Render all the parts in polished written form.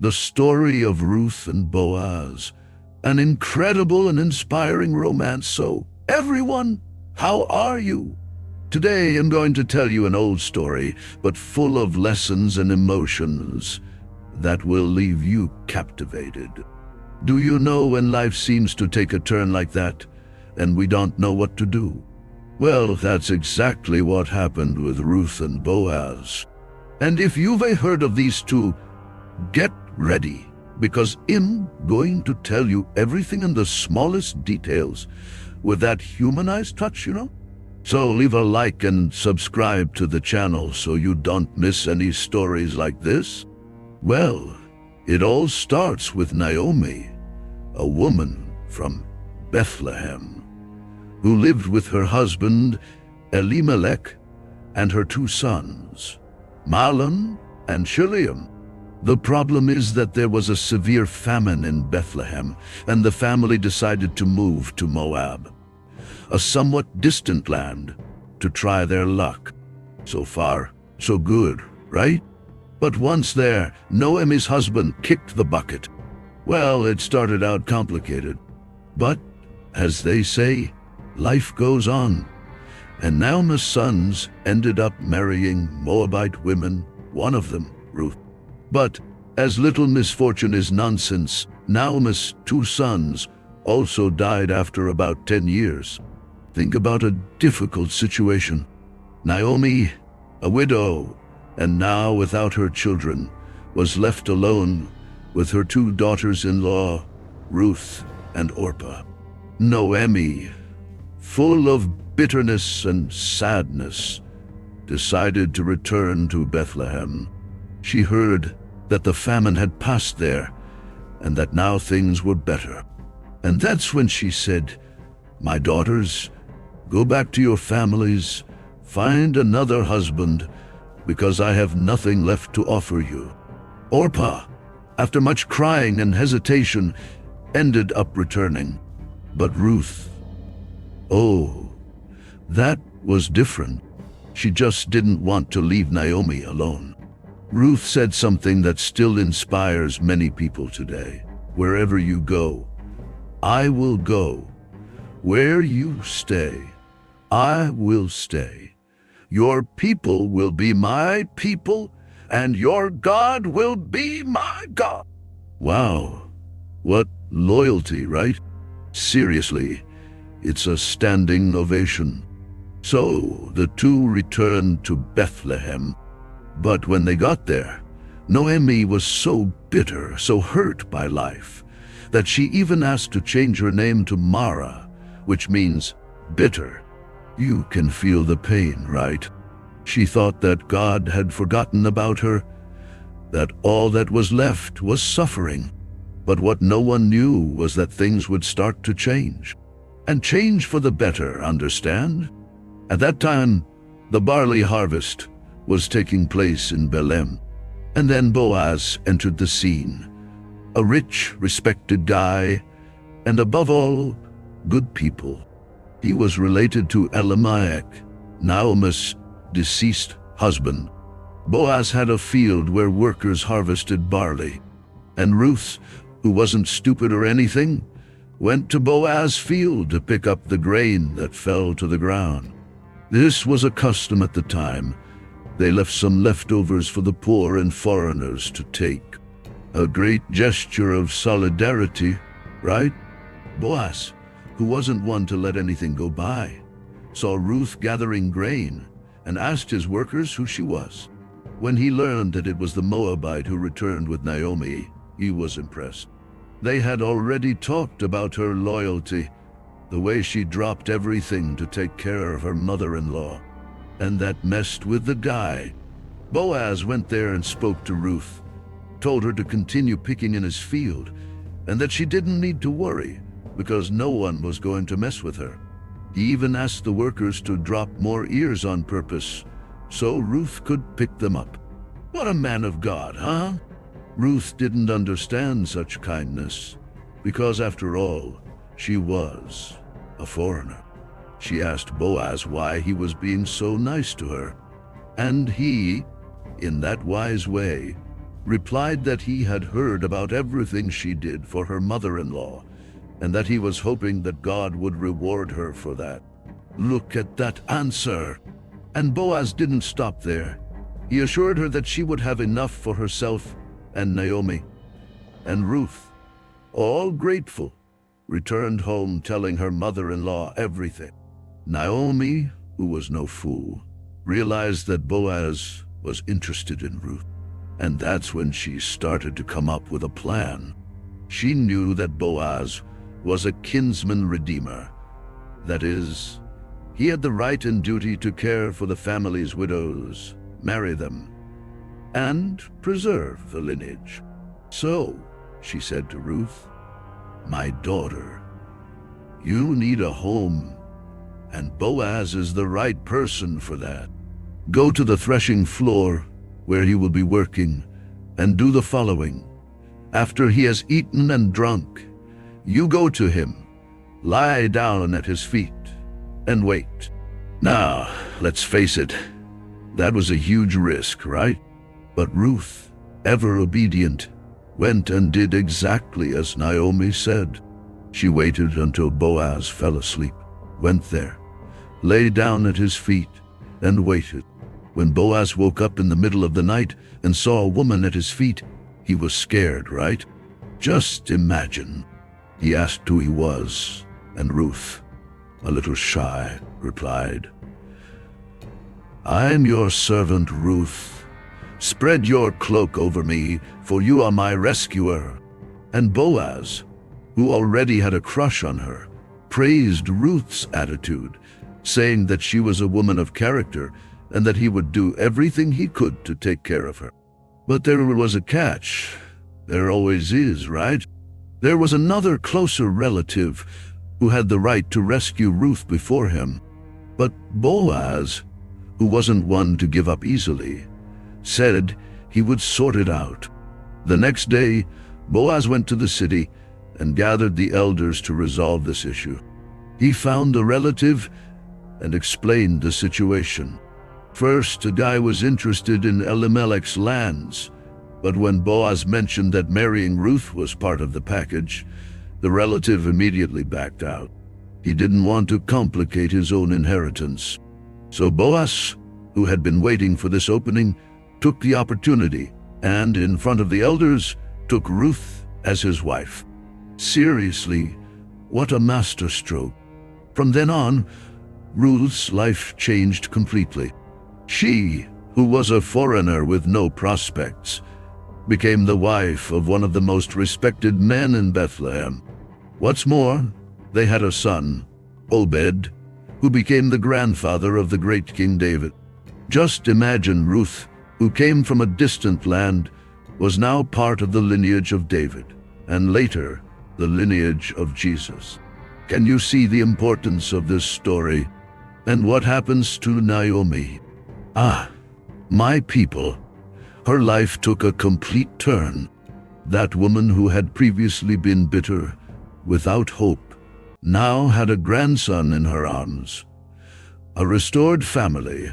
the story of Ruth and Boaz, an incredible and inspiring romance. So, everyone, how are you? Today I'm going to tell you an old story, but full of lessons and emotions that will leave you captivated. Do you know when life seems to take a turn like that, and we don't know what to do? Well, that's exactly what happened with Ruth and Boaz. And if you've heard of these two, get ready, because I'm going to tell you everything in the smallest details with that humanized touch, So leave a like and subscribe to the channel so you don't miss any stories like this. Well, it all starts with Naomi, a woman from Bethlehem, who lived with her husband Elimelech and her two sons, Mahlon and Chiliam. The problem is that there was a severe famine in Bethlehem, and the family decided to move to Moab, a somewhat distant land, to try their luck. So far, so good, right? But once there, Naomi's husband kicked the bucket. Well, it started out complicated. But, as they say, life goes on. And Naomi's sons ended up marrying Moabite women, one of them, Ruth. But, as little misfortune is nonsense, Naomi's two sons also died after about 10 years. Think about a difficult situation. Naomi, a widow, and now without her children, was left alone with her two daughters-in-law, Ruth and Orpah. Naomi, full of bitterness and sadness, decided to return to Bethlehem. She heard that the famine had passed there and that now things were better. And that's when she said, "My daughters, go back to your families, find another husband, because I have nothing left to offer you." Orpah, after much crying and hesitation, ended up returning. But Ruth, oh, that was different. She just didn't want to leave Naomi alone. Ruth said something that still inspires many people today. "Wherever you go, I will go. Where you stay, I will stay. Your people will be my people, and your God will be my God." Wow, what loyalty, right? Seriously, it's a standing ovation. So the two returned to Bethlehem. But when they got there, Naomi was so bitter, so hurt by life, that she even asked to change her name to Mara, which means bitter. You can feel the pain, right? She thought that God had forgotten about her, that all that was left was suffering. But what no one knew was that things would start to change. And change for the better, understand? At that time, the barley harvest was taking place in Bethlehem. And then Boaz entered the scene. A rich, respected guy, and above all, good people. He was related to Elimelech, Naomi's deceased husband. Boaz had a field where workers harvested barley. And Ruth, who wasn't stupid or anything, went to Boaz's field to pick up the grain that fell to the ground. This was a custom at the time. They left some leftovers for the poor and foreigners to take. A great gesture of solidarity, right? Boaz, who wasn't one to let anything go by, saw Ruth gathering grain and asked his workers who she was. When he learned that it was the Moabite who returned with Naomi, he was impressed. They had already talked about her loyalty, the way she dropped everything to take care of her mother-in-law. And that messed with the guy. Boaz went there and spoke to Ruth, told her to continue picking in his field, and that she didn't need to worry, because no one was going to mess with her. He even asked the workers to drop more ears on purpose, so Ruth could pick them up. What a man of God, huh? Ruth didn't understand such kindness, because after all, she was a foreigner. She asked Boaz why he was being so nice to her, and he, in that wise way, replied that he had heard about everything she did for her mother-in-law, and that he was hoping that God would reward her for that. Look at that answer! And Boaz didn't stop there. He assured her that she would have enough for herself and Naomi. And Ruth, all grateful, returned home telling her mother-in-law everything. Naomi, who was no fool, realized that Boaz was interested in Ruth. And that's when she started to come up with a plan. She knew that Boaz was a kinsman redeemer. That is, he had the right and duty to care for the family's widows, marry them, and preserve the lineage. So, she said to Ruth, "My daughter, you need a home, and Boaz is the right person for that. Go to the threshing floor, where he will be working, and do the following. After he has eaten and drunk, you go to him, lie down at his feet, and wait." Now, let's face it, that was a huge risk, right? But Ruth, ever obedient, went and did exactly as Naomi said. She waited until Boaz fell asleep, went there, lay down at his feet, and waited. When Boaz woke up in the middle of the night and saw a woman at his feet, he was scared, right? Just imagine. He asked who he was, and Ruth, a little shy, replied, "I'm your servant Ruth. Spread your cloak over me, for you are my rescuer." And Boaz, who already had a crush on her, praised Ruth's attitude, saying that she was a woman of character and that he would do everything he could to take care of her. But there was a catch. There always is, right? There was another closer relative who had the right to rescue Ruth before him. But Boaz, who wasn't one to give up easily, said he would sort it out. The next day, Boaz went to the city and gathered the elders to resolve this issue. He found the relative and explained the situation. First, a guy was interested in Elimelech's lands, but when Boaz mentioned that marrying Ruth was part of the package, the relative immediately backed out. He didn't want to complicate his own inheritance. So Boaz, who had been waiting for this opening, took the opportunity and, in front of the elders, took Ruth as his wife. Seriously, what a masterstroke. From then on, Ruth's life changed completely. She, who was a foreigner with no prospects, became the wife of one of the most respected men in Bethlehem. What's more, they had a son, Obed, who became the grandfather of the great King David. Just imagine Ruth, who came from a distant land, was now part of the lineage of David, and later, the lineage of Jesus. Can you see the importance of this story? And what happens to Naomi? My people, her life took a complete turn. That woman who had previously been bitter, without hope, now had a grandson in her arms, a restored family,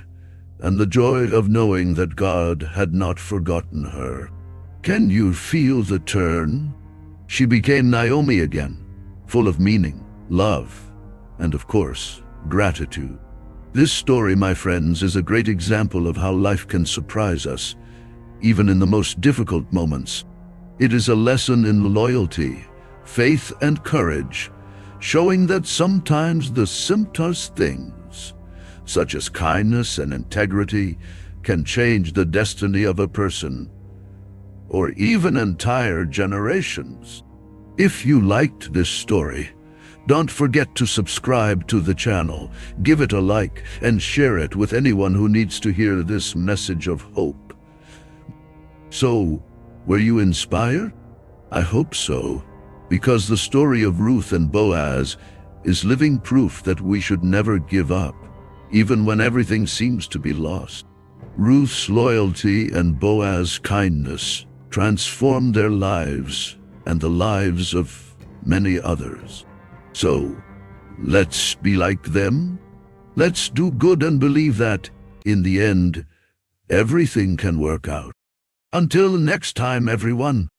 and the joy of knowing that God had not forgotten her. Can you feel the turn? She became Naomi again, full of meaning, love, and of course, gratitude. This story, my friends, is a great example of how life can surprise us, even in the most difficult moments. It is a lesson in loyalty, faith, and courage, showing that sometimes the simplest things, such as kindness and integrity, can change the destiny of a person, or even entire generations. If you liked this story, don't forget to subscribe to the channel, give it a like, and share it with anyone who needs to hear this message of hope. So, were you inspired? I hope so, because the story of Ruth and Boaz is living proof that we should never give up, even when everything seems to be lost. Ruth's loyalty and Boaz's kindness transformed their lives and the lives of many others. So, let's be like them. Let's do good and believe that, in the end, everything can work out. Until next time, everyone.